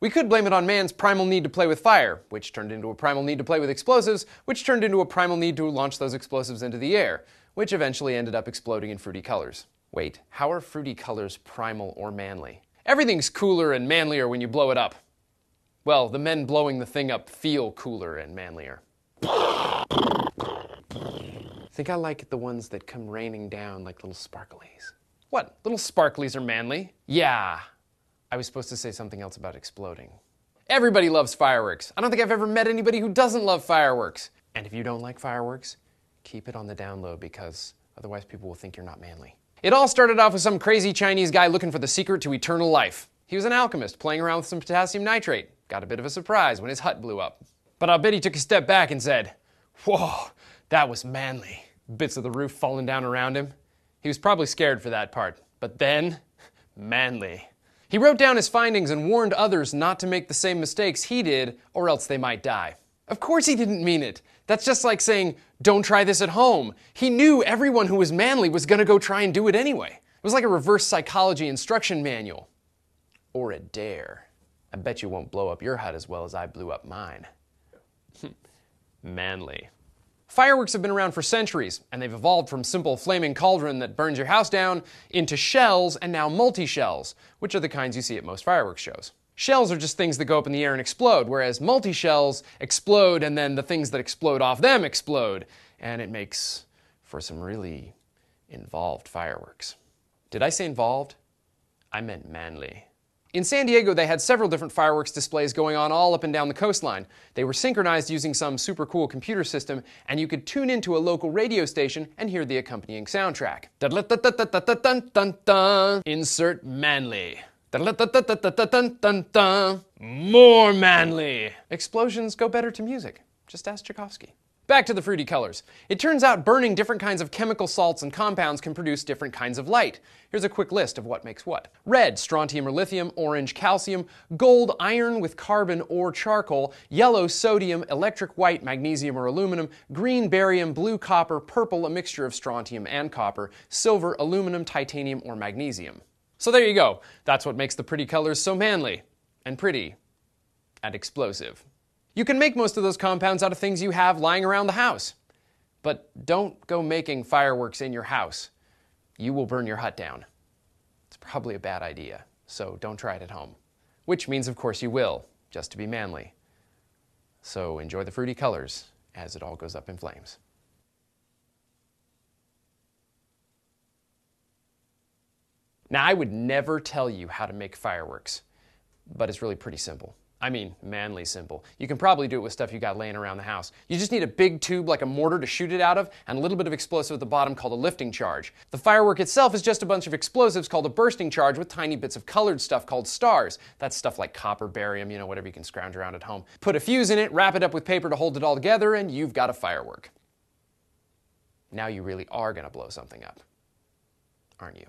We could blame it on man's primal need to play with fire, which turned into a primal need to play with explosives, which turned into a primal need to launch those explosives into the air, which eventually ended up exploding in fruity colors. Wait, how are fruity colors primal or manly? Everything's cooler and manlier when you blow it up. Well, the men blowing the thing up feel cooler and manlier. I think I like the ones that come raining down like little sparklies. What? Little sparklies are manly? Yeah. I was supposed to say something else about exploding. Everybody loves fireworks. I don't think I've ever met anybody who doesn't love fireworks. And if you don't like fireworks, keep it on the down low because otherwise people will think you're not manly. It all started off with some crazy Chinese guy looking for the secret to eternal life. He was an alchemist playing around with some potassium nitrate. Got a bit of a surprise when his hut blew up. But I'll bet he took a step back and said, "Whoa, that was manly." Bits of the roof falling down around him. He was probably scared for that part. But then, manly. He wrote down his findings and warned others not to make the same mistakes he did, or else they might die. Of course he didn't mean it. That's just like saying, don't try this at home. He knew everyone who was manly was going to go try and do it anyway. It was like a reverse psychology instruction manual. Or a dare. I bet you won't blow up your hut as well as I blew up mine. Manly. Fireworks have been around for centuries, and they've evolved from simple flaming cauldron that burns your house down into shells and now multi-shells, which are the kinds you see at most fireworks shows. Shells are just things that go up in the air and explode, whereas multi-shells explode and then the things that explode off them explode, and it makes for some really involved fireworks. Did I say involved? I meant manly. In San Diego, they had several different fireworks displays going on all up and down the coastline. They were synchronized using some super cool computer system, and you could tune into a local radio station and hear the accompanying soundtrack. Insert manly. More manly. Explosions go better to music. Just ask Tchaikovsky. Back to the fruity colors. It turns out burning different kinds of chemical salts and compounds can produce different kinds of light. Here's a quick list of what makes what. Red, strontium or lithium, orange, calcium, gold, iron with carbon or charcoal, yellow, sodium, electric white, magnesium or aluminum, green, barium, blue, copper, purple, a mixture of strontium and copper, silver, aluminum, titanium or magnesium. So there you go. That's what makes the pretty colors so manly and pretty and explosive. You can make most of those compounds out of things you have lying around the house. But don't go making fireworks in your house. You will burn your hut down. It's probably a bad idea, so don't try it at home. Which means, of course, you will, just to be manly. So enjoy the fruity colors as it all goes up in flames. Now, I would never tell you how to make fireworks, but it's really pretty simple. I mean, manly simple. You can probably do it with stuff you got laying around the house. You just need a big tube like a mortar to shoot it out of, and a little bit of explosive at the bottom called a lifting charge. The firework itself is just a bunch of explosives called a bursting charge with tiny bits of colored stuff called stars. That's stuff like copper, barium, whatever you can scrounge around at home. Put a fuse in it, wrap it up with paper to hold it all together, and you've got a firework. Now you really are going to blow something up, aren't you?